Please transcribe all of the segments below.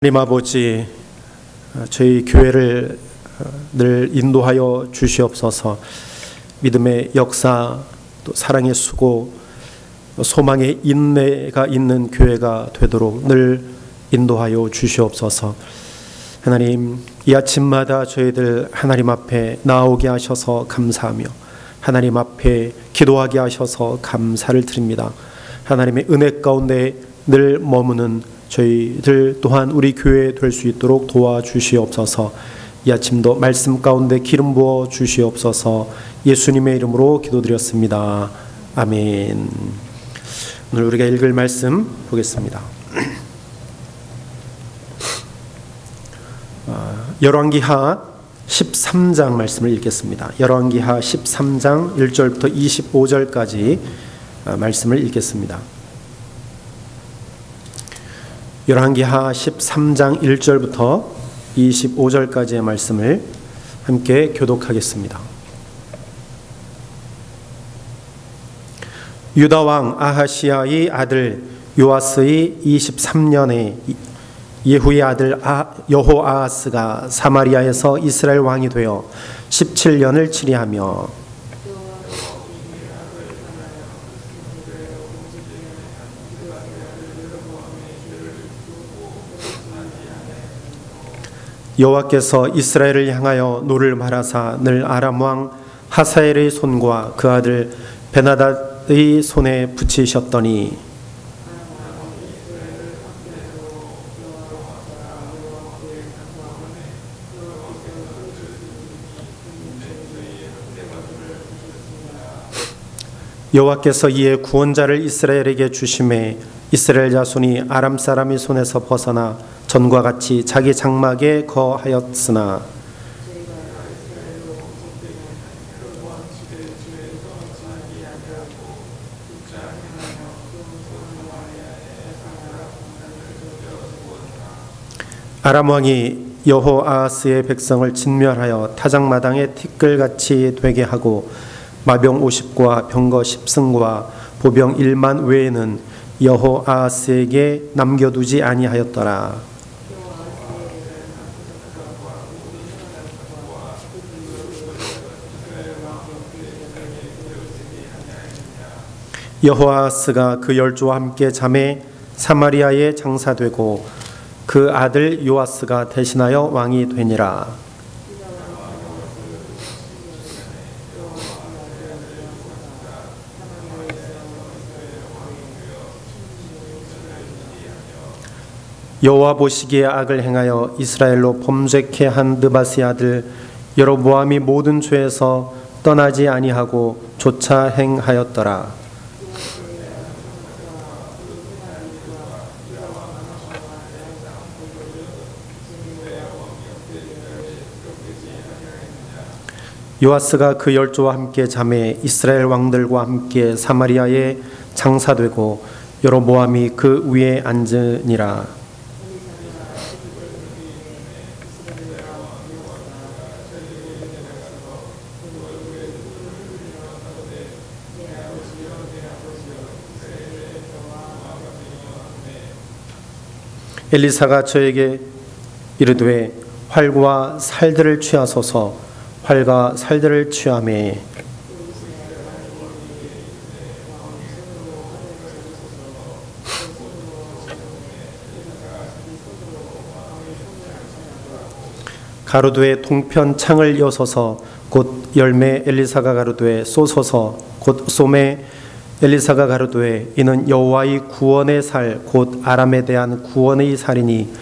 하나님 아버지, 저희 교회를 늘 인도하여 주시옵소서. 믿음의 역사, 또 사랑의 수고, 소망의 인내가 있는 교회가 되도록 늘 인도하여 주시옵소서. 하나님, 이 아침마다 저희들 하나님 앞에 나오게 하셔서 감사하며 하나님 앞에 기도하게 하셔서 감사를 드립니다. 하나님의 은혜 가운데 늘 머무는 저희들 또한 우리 교회 될 수 있도록 도와주시옵소서. 이 아침도 말씀 가운데 기름 부어 주시옵소서. 예수님의 이름으로 기도드렸습니다. 아멘. 오늘 우리가 읽을 말씀 보겠습니다. 열왕기하 13장 말씀을 읽겠습니다. 열왕기하 13장 1절부터 25절까지 말씀을 읽겠습니다. 열왕기하 13장 1절부터 25절까지의 말씀을 함께 교독하겠습니다. 유다 왕 아하시야의 아들 요아스의 23년에 예후의 아들 여호아하스가 사마리아에서 이스라엘 왕이 되어 17년을 치리하며 여호와께서 이스라엘을 향하여 노를 말하사 늘 아람 왕 하사엘의 손과 그 아들 베나닷의 손에 붙이셨더니 여호와께서 이에 구원자를 이스라엘에게 주심에 이스라엘 자손이 아람 사람의 손에서 벗어나 전과 같이 자기 장막에 거하였으나 아람 왕이 여호아하스의 백성을 진멸하여 타작마당에 티끌같이 되게 하고 마병 50과 병거 10승과 보병 1만 외에는 여호아하스에게 남겨두지 아니하였더라. 여호아하스가 그 열조와 함께 잠에 사마리아에 장사되고 그 아들 요아스가 대신하여 왕이 되니라. 여호와 보시기에 악을 행하여 이스라엘로 범죄케 한 느바스의 아들 여로보암이 모든 죄에서 떠나지 아니하고 조차 행하였더라. 요아스가 그 열조와 함께 잠에 이스라엘 왕들과 함께 사마리아에 장사되고 여로보암이 그 위에 앉으니라. 엘리사가 저에게 이르되 활과 살들을 취하소서. 활과 살들을 취하매 가로두에 동편 창을 여소서. 곧 열매 엘리사가 가로두에 쏘소서. 곧 쏘매 엘리사가 가로두에 이는 여호와의 구원의 살 곧 아람에 대한 구원의 살이니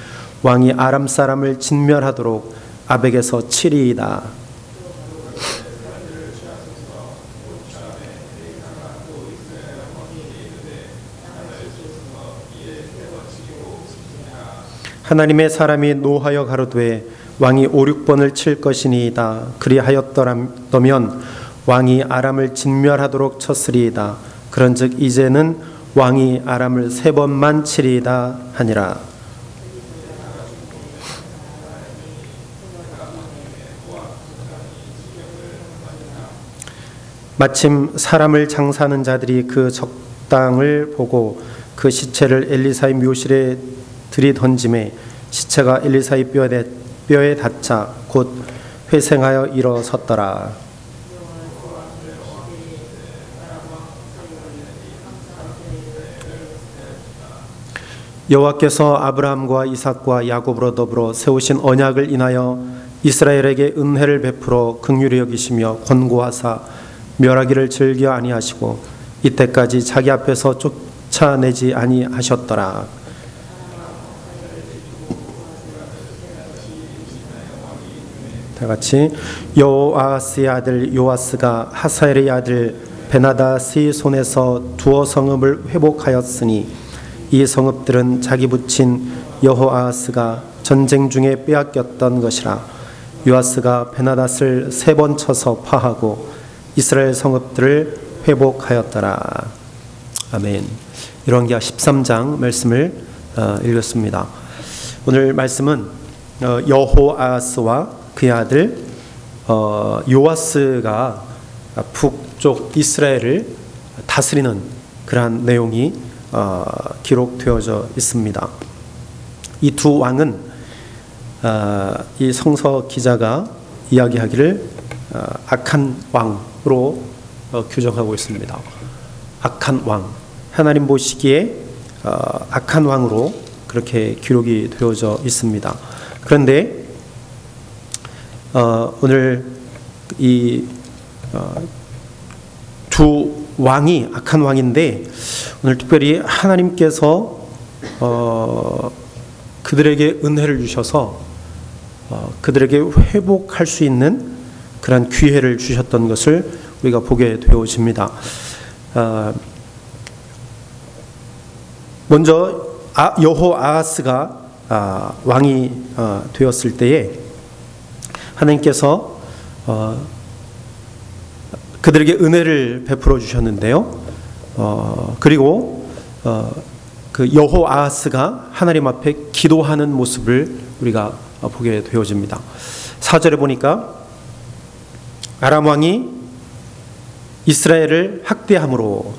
왕이 아람 사람을 진멸하도록 아벡에서 치리이다. 하나님의 사람이 노하여 가로되 왕이 5-6번을 칠 것이니이다. 그리하였더면 왕이 아람을 진멸하도록 쳤으리이다. 그런즉 이제는 왕이 아람을 3번만 치리이다 하니라. 마침 사람을 장사하는 자들이 그 적당을 보고 그 시체를 엘리사의 묘실에 들이던짐에 시체가 엘리사의 뼈에 닿자 곧 회생하여 일어섰더라. 여호와께서 아브라함과 이삭과 야곱으로 더불어 세우신 언약을 인하여 이스라엘에게 은혜를 베풀어 긍휼히 여기시며 권고하사 멸하기를 즐겨 아니하시고 이때까지 자기 앞에서 쫓아내지 아니하셨더라. 다같이 여호아스의 아들 요아스가 하사엘의 아들 베나닷의 손에서 두어 성읍을 회복하였으니 이 성읍들은 자기 부친 여호아스가 전쟁 중에 빼앗겼던 것이라. 요아스가 베나닷을 3번 쳐서 파하고 이스라엘 성읍들을 회복하였더라. 아멘. 열왕기하 13장 말씀을 읽었습니다. 오늘 말씀은 여호아스와 그의 아들 요아스가 북쪽 이스라엘을 다스리는 그러한 내용이 기록되어져 있습니다. 이 두 왕은 이 성서 기자가 이야기하기를 악한 왕으로 규정하고 있습니다. 악한 왕, 하나님 보시기에 악한 왕으로 그렇게 기록이 되어져 있습니다. 그런데 오늘 이 두 왕이 악한 왕인데 오늘 특별히 하나님께서 그들에게 은혜를 주셔서 그들에게 회복할 수 있는 그런 기회를 주셨던 것을 우리가 보게 되어집니다. 먼저 여호아하스가 왕이 되었을 때에 하나님께서 그들에게 은혜를 베풀어 주셨는데요. 그리고 그 여호아하스가 하나님 앞에 기도하는 모습을 우리가 보게 되어집니다. 4절에 보니까 아람 왕이 이스라엘을 학대함으로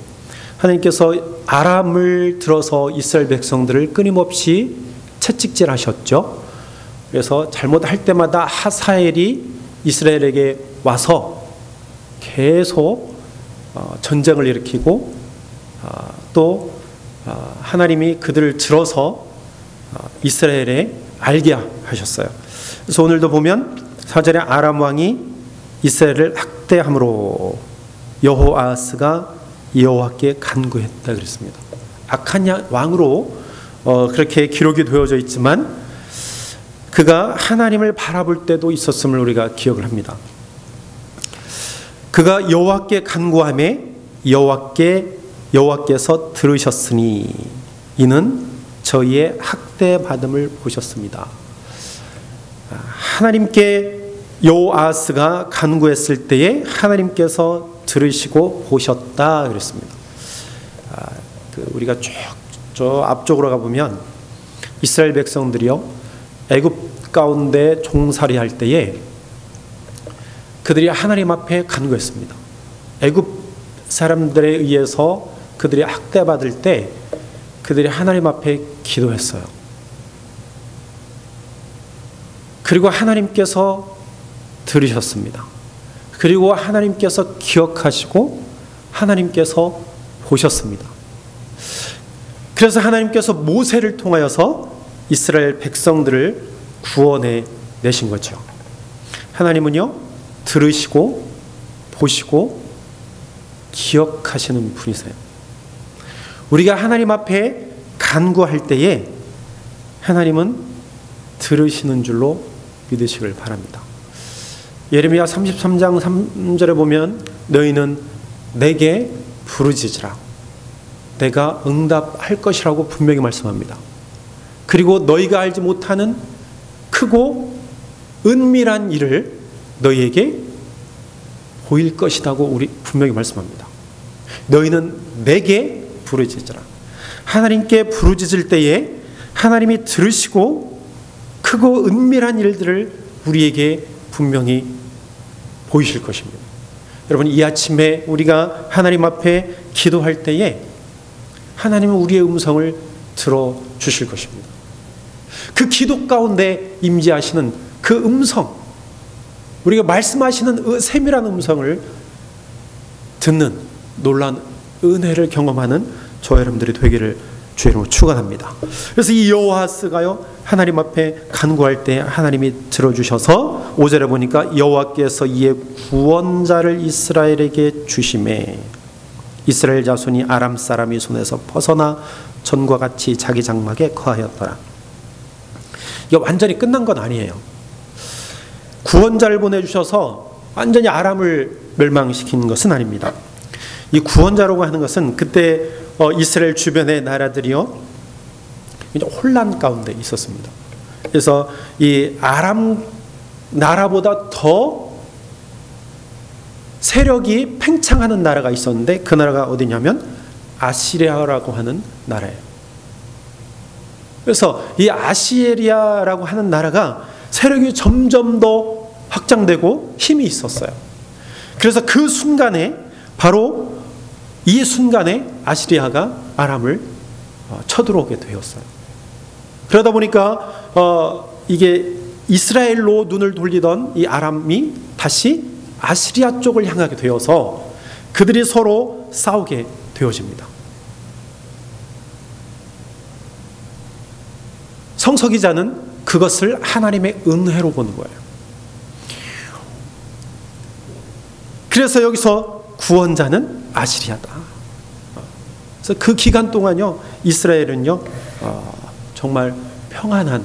하나님께서 아람을 들어서 이스라엘 백성들을 끊임없이 채찍질하셨죠. 그래서 잘못할 때마다 하사엘이 이스라엘에게 와서 계속 전쟁을 일으키고 또 하나님이 그들을 들어서 이스라엘에 알게 하셨어요. 그래서 오늘도 보면 4절에 아람 왕이 이스라엘을 학대함으로 여호아하스가 여호와께 간구했다 그랬습니다. 악한 왕으로 그렇게 기록이 되어져 있지만 그가 하나님을 바라볼 때도 있었음을 우리가 기억을 합니다. 그가 여호와께 간구하매 여호와께서 들으셨으니 이는 저희의 학대받음을 보셨습니다. 하나님께 여호아하스가 간구했을 때에 하나님께서 들으시고 보셨다 그랬습니다. 우리가 쭉 저 앞쪽으로 가보면 이스라엘 백성들이요 애굽 가운데 종살이 할 때에 그들이 하나님 앞에 간구했습니다. 애굽 사람들에 의해서 그들이 학대받을 때 그들이 하나님 앞에 기도했어요. 그리고 하나님께서 들으셨습니다. 그리고 하나님께서 기억하시고 하나님께서 보셨습니다. 그래서 하나님께서 모세를 통하여서 이스라엘 백성들을 구원해 내신 거죠. 하나님은요 들으시고 보시고 기억하시는 분이세요. 우리가 하나님 앞에 간구할 때에 하나님은 들으시는 줄로 믿으시길 바랍니다. 예레미야 33장 3절에 보면 너희는 내게 부르짖으라 내가 응답할 것이라고 분명히 말씀합니다. 그리고 너희가 알지 못하는 크고 은밀한 일을 너희에게 보일 것이라고 우리 분명히 말씀합니다. 너희는 내게 부르짖으라. 하나님께 부르짖을 때에 하나님이 들으시고 크고 은밀한 일들을 우리에게 분명히 보이실 것입니다. 여러분 이 아침에 우리가 하나님 앞에 기도할 때에 하나님은 우리의 음성을 들어주실 것입니다. 그 기도 가운데 임재하시는 그 음성, 우리가 말씀하시는 세밀한 음성을 듣는 놀라운 은혜를 경험하는 저 여러분들이 되기를 주의 이름으로 축원합니다. 그래서 이 여호아스가요, 하나님 앞에 간구할 때 하나님이 들어주셔서 5절에 보니까 여호와께서 이에 구원자를 이스라엘에게 주심에 이스라엘 자손이 아람 사람의 손에서 벗어나 전과 같이 자기 장막에 거하였더라. 이게 완전히 끝난 건 아니에요. 구원자를 보내주셔서 완전히 아람을 멸망시킨 것은 아닙니다. 이 구원자라고 하는 것은 그때 이스라엘 주변의 나라들이요, 혼란 가운데 있었습니다. 그래서 이 아람 나라보다 더 세력이 팽창하는 나라가 있었는데 그 나라가 어디냐면 아시리아라고 하는 나라예요. 그래서 이 아시리아라고 하는 나라가 세력이 점점 더 확장되고 힘이 있었어요. 그래서 그 순간에, 바로 이 순간에 아시리아가 아람을 쳐들어오게 되었어요. 그러다 보니까 이게 이스라엘로 눈을 돌리던 이 아람이 다시 아시리아 쪽을 향하게 되어서 그들이 서로 싸우게 되어집니다. 성서기자는 그것을 하나님의 은혜로 보는 거예요. 그래서 여기서 구원자는 아시리아다. 그래서 그 기간 동안요, 이스라엘은요, 정말 평안한,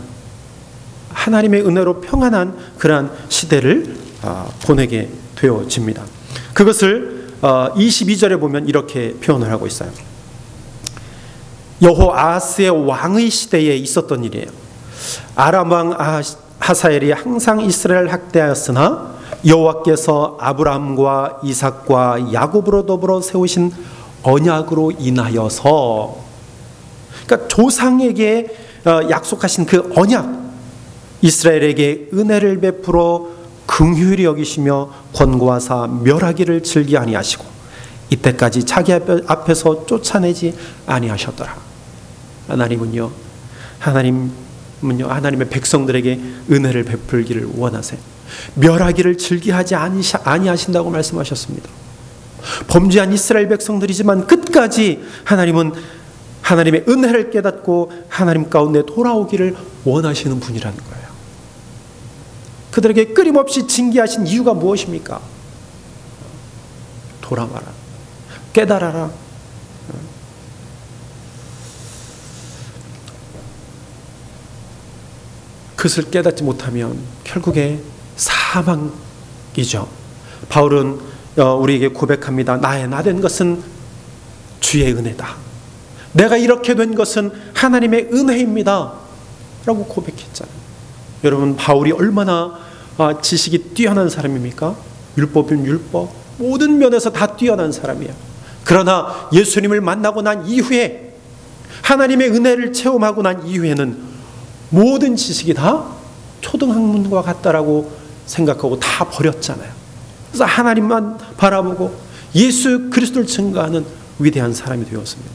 하나님의 은혜로 평안한 그러한 시대를 보내게 되어집니다. 그것을 22절에 보면 이렇게 표현을 하고 있어요. 여호아스의 왕의 시대에 있었던 일이에요. 아람 왕 하사엘이 항상 이스라엘을 학대하였으나 여호와께서 아브라함과 이삭과 야곱으로 더불어 세우신 언약으로 인하여서, 그러니까 조상에게 약속하신 그 언약, 이스라엘에게 은혜를 베풀어 긍휼히 여기시며 권고하사 멸하기를 즐기 아니하시고 이때까지 자기 앞에서 쫓아내지 아니하셨더라. 하나님의 백성들에게 은혜를 베풀기를 원하세요. 멸하기를 즐기하지 아니하신다고 말씀하셨습니다. 범죄한 이스라엘 백성들이지만 끝까지 하나님은 하나님의 은혜를 깨닫고 하나님 가운데 돌아오기를 원하시는 분이라는 거예요. 그들에게 끊임없이 징계하신 이유가 무엇입니까? 돌아와라, 깨달아라. 그것을 깨닫지 못하면 결국에 사망이죠. 바울은 우리에게 고백합니다. 나의 나된 것은 주의 은혜다. 내가 이렇게 된 것은 하나님의 은혜입니다 라고 고백했잖아요. 여러분, 바울이 얼마나 지식이 뛰어난 사람입니까? 율법은 율법, 모든 면에서 다 뛰어난 사람이에요. 그러나 예수님을 만나고 난 이후에, 하나님의 은혜를 체험하고 난 이후에는 모든 지식이 다 초등학문과 같다라고 생각하고 다 버렸잖아요. 그래서 하나님만 바라보고 예수 그리스도를 증거하는 위대한 사람이 되었습니다.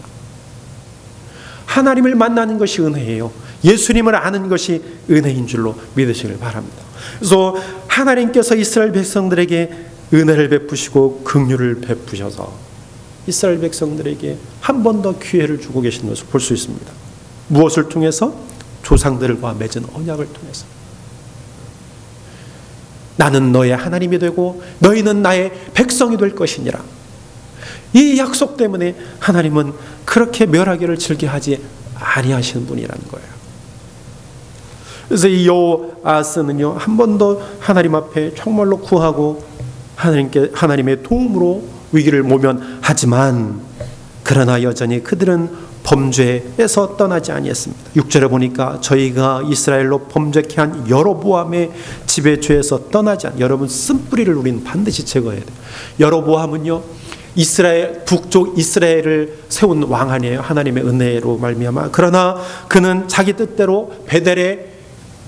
하나님을 만나는 것이 은혜예요. 예수님을 아는 것이 은혜인 줄로 믿으시길 바랍니다. 그래서 하나님께서 이스라엘 백성들에게 은혜를 베푸시고 긍휼을 베푸셔서 이스라엘 백성들에게 한 번 더 기회를 주고 계시는 것을 볼 수 있습니다. 무엇을 통해서? 조상들과 맺은 언약을 통해서. 나는 너의 하나님이 되고 너희는 나의 백성이 될 것이니라. 이 약속 때문에 하나님은 그렇게 멸하기를 즐겨하지 아니하시는 분이라는 거예요. 그래서 이 여호아스는요, 한 번 더 하나님 앞에 정말로 구하고 하나님의 도움으로 위기를 모면하지만, 그러나 여전히 그들은 범죄에서 떠나지 아니했습니다. 6절에 보니까 저희가 이스라엘로 범죄케 한 여로보암의 지배죄에서 떠나지 않. 여러분, 쓴뿌리를 우리는 반드시 제거해야 돼요. 여로보암은요, 이스라엘 북쪽 이스라엘을 세운 왕 아니에요. 하나님의 은혜로 말미암아. 그러나 그는 자기 뜻대로 베델에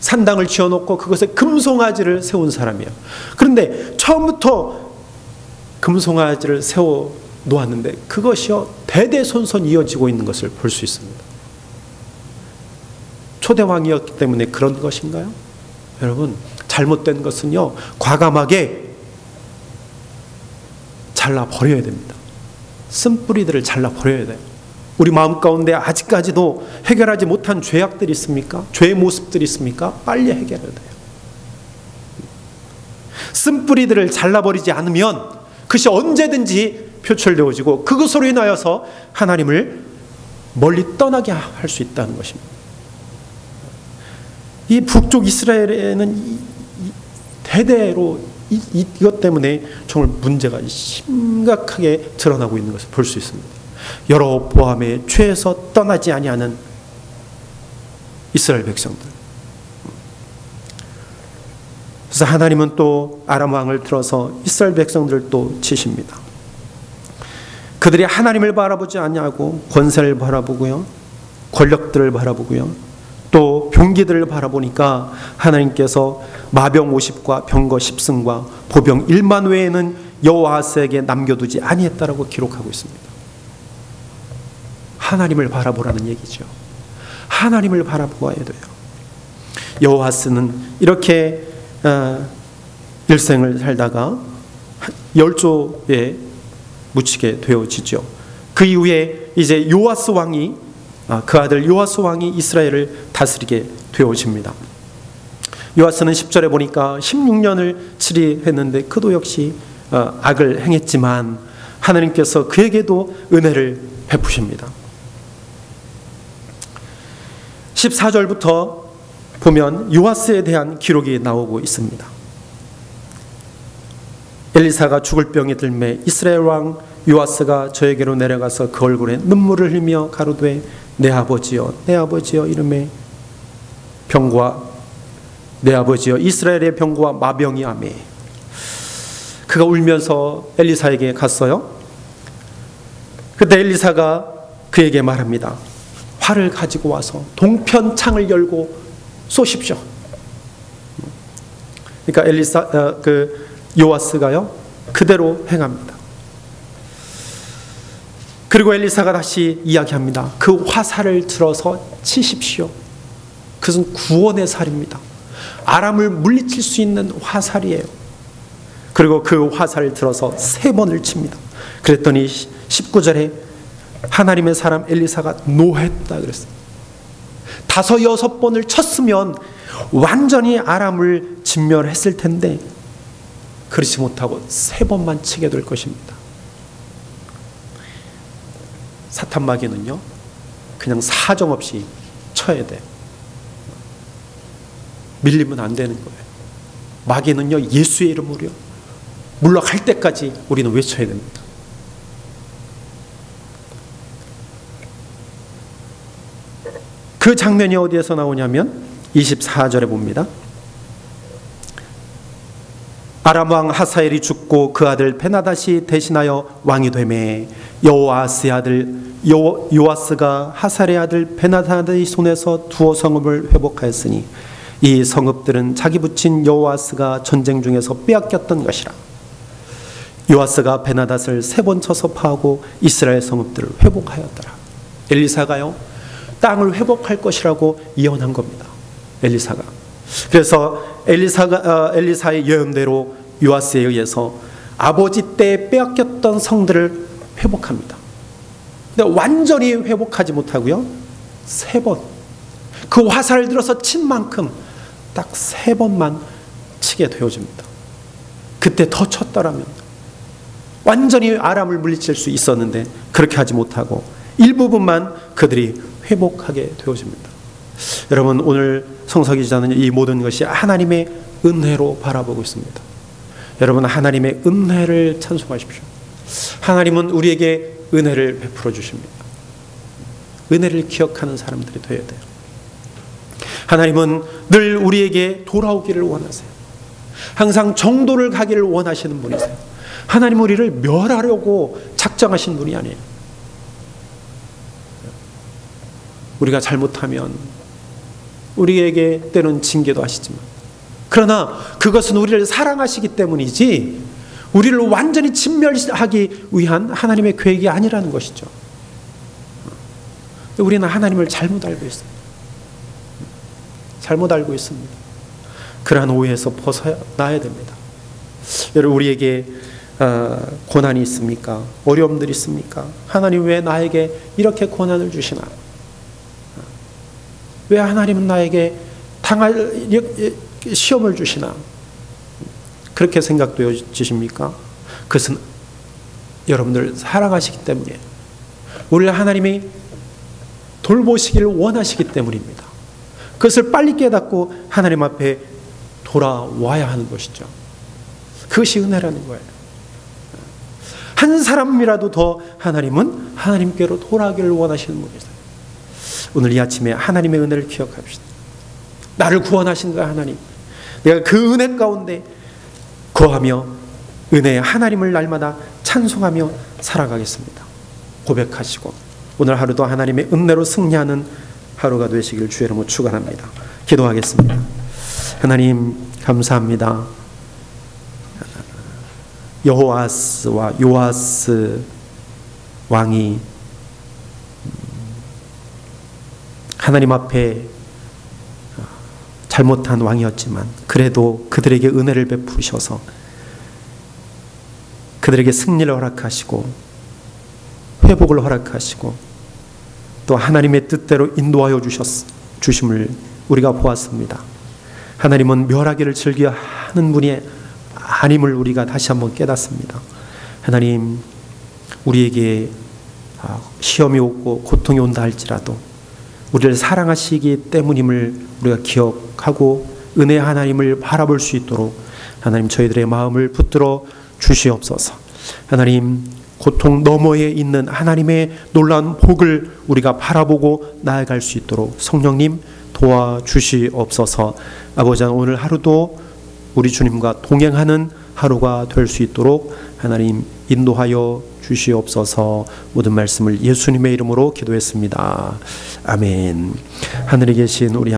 산당을 지어놓고 그것에 금송아지를 세운 사람이에요. 그런데 처음부터 금송아지를 세워 놓았는데 그것이요 대대손손 이어지고 있는 것을 볼 수 있습니다. 초대왕이었기 때문에 그런 것인가요? 여러분, 잘못된 것은요, 과감하게 잘라버려야 됩니다. 쓴뿌리들을 잘라버려야 돼요. 우리 마음 가운데 아직까지도 해결하지 못한 죄악들이 있습니까? 죄의 모습들이 있습니까? 빨리 해결해야 돼요. 쓴뿌리들을 잘라버리지 않으면 그것이 언제든지 표출되어지고 그것으로 인하여서 하나님을 멀리 떠나게 할 수 있다는 것입니다. 이 북쪽 이스라엘에는 대대로 이것 때문에 정말 문제가 심각하게 드러나고 있는 것을 볼 수 있습니다. 여로보암의 죄에서 떠나지 아니하는 이스라엘 백성들. 그래서 하나님은 또 아람 왕을 들어서 이스라엘 백성들을 또 치십니다. 그들이 하나님을 바라보지 않냐고 권세를 바라보고요, 권력들을 바라보고요, 또 병기들을 바라보니까 하나님께서 마병 50과 병거 10승과 보병 1만 외에는 여호와스에게 남겨두지 아니했다라고 기록하고 있습니다. 하나님을 바라보라는 얘기죠. 하나님을 바라보아야 돼요. 여호와스는 이렇게 일생을 살다가 열조에 묻히게 되어지죠. 그 이후에 이제 요아스 왕이 그 아들 요아스 왕이 이스라엘을 다스리게 되어집니다. 요아스는 10절에 보니까 16년을 치리했는데 그도 역시 악을 행했지만 하나님께서 그에게도 은혜를 베푸십니다. 14절부터 보면 요아스에 대한 기록이 나오고 있습니다. 엘리사가 죽을 병이 들매 이스라엘 왕 요아스가 저에게로 내려가서 그 얼굴에 눈물을 흘리며 가로되 내 아버지여 내 아버지여 이름에 병과 내 아버지여 이스라엘의 병과 마병이 아매. 그가 울면서 엘리사에게 갔어요. 그때 엘리사가 그에게 말합니다. 활을 가지고 와서 동편 창을 열고 쏘십시오. 그러니까 요아스가요 그대로 행합니다. 그리고 엘리사가 다시 이야기합니다. 그 화살을 들어서 치십시오. 그것은 구원의 살입니다. 아람을 물리칠 수 있는 화살이에요. 그리고 그 화살을 들어서 3번을 칩니다. 그랬더니 19절에 하나님의 사람 엘리사가 노했다 그랬어요. 5, 6번을 쳤으면 완전히 아람을 진멸했을 텐데 그렇지 못하고 3번만 치게 될 것입니다. 사탄 마귀는요 그냥 사정없이 쳐야 돼요. 밀리면 안 되는 거예요. 마귀는요 예수의 이름으로요 물러갈 때까지 우리는 외쳐야 됩니다. 그 장면이 어디에서 나오냐면 24절에 봅니다. 아람 왕 하사엘이 죽고 그 아들 베나닷이 대신하여 왕이 되매 여호아스의 아들 요아스가 하사엘의 아들 베나닷의 손에서 두어 성읍을 회복하였으니 이 성읍들은 자기 부친 여호아스가 전쟁 중에서 빼앗겼던 것이라. 요아스가 베나닷을 3번 쳐서 파하고 이스라엘 성읍들을 회복하였더라. 엘리사가요 땅을 회복할 것이라고 예언한 겁니다. 엘리사가. 그래서 엘리사의 예언대로 요아스에 의해서 아버지 때 빼앗겼던 성들을 회복합니다. 근데 완전히 회복하지 못하고요 3번 그 화살을 들어서 친 만큼 딱 3번만 치게 되어집니다. 그때 더 쳤더라면 완전히 아람을 물리칠 수 있었는데 그렇게 하지 못하고 일부분만 그들이 회복하게 되어집니다. 여러분 오늘 성서 기자는 이 모든 것이 하나님의 은혜로 바라보고 있습니다. 여러분 하나님의 은혜를 찬송하십시오. 하나님은 우리에게 은혜를 베풀어 주십니다. 은혜를 기억하는 사람들이 되어야 돼요. 하나님은 늘 우리에게 돌아오기를 원하세요. 항상 정도를 가기를 원하시는 분이세요. 하나님은 우리를 멸하려고 작정하신 분이 아니에요. 우리가 잘못하면 우리에게 때는 징계도 하시지만 그러나 그것은 우리를 사랑하시기 때문이지 우리를 완전히 진멸하기 위한 하나님의 계획이 아니라는 것이죠. 우리는 하나님을 잘못 알고 있습니다. 잘못 알고 있습니다. 그러한 오해에서 벗어나야 됩니다. 여러분, 우리에게 고난이 있습니까? 어려움들이 있습니까? 하나님 왜 나에게 이렇게 고난을 주시나? 왜 하나님은 나에게 당할 시험을 주시나? 그렇게 생각되어지십니까? 그것은 여러분들 사랑하시기 때문이에요. 우리를 하나님이 돌보시기를 원하시기 때문입니다. 그것을 빨리 깨닫고 하나님 앞에 돌아와야 하는 것이죠. 그것이 은혜라는 거예요. 한 사람이라도 더 하나님은 하나님께로 돌아가기를 원하시는 분이세요. 오늘 이 아침에 하나님의 은혜를 기억합시다. 나를 구원하신 그 하나님, 내가 그 은혜 가운데 거하며 은혜의 하나님을 날마다 찬송하며 살아가겠습니다. 고백하시고 오늘 하루도 하나님의 은혜로 승리하는 하루가 되시길 주의 이름으로 축원합니다. 기도하겠습니다. 하나님 감사합니다. 여호아스와 요아스 왕이 하나님 앞에 잘못한 왕이었지만 그래도 그들에게 은혜를 베푸셔서 그들에게 승리를 허락하시고 회복을 허락하시고 또 하나님의 뜻대로 인도하여 주심을 우리가 보았습니다. 하나님은 멸하기를 즐겨 하는 분이 아님을 우리가 다시 한번 깨닫습니다. 하나님, 우리에게 시험이 오고 고통이 온다 할지라도 우리를 사랑하시기 때문임을 우리가 기억하고 은혜 하나님을 바라볼 수 있도록 하나님 저희들의 마음을 붙들어 주시옵소서. 하나님, 고통 너머에 있는 하나님의 놀라운 복을 우리가 바라보고 나아갈 수 있도록 성령님 도와주시옵소서. 아버지, 오늘 하루도 우리 주님과 동행하는 하루가 될 수 있도록 하나님 인도하여 주시옵소서. 모든 말씀을 예수님의 이름으로 기도했습니다. 아멘. 하늘에 계신 우리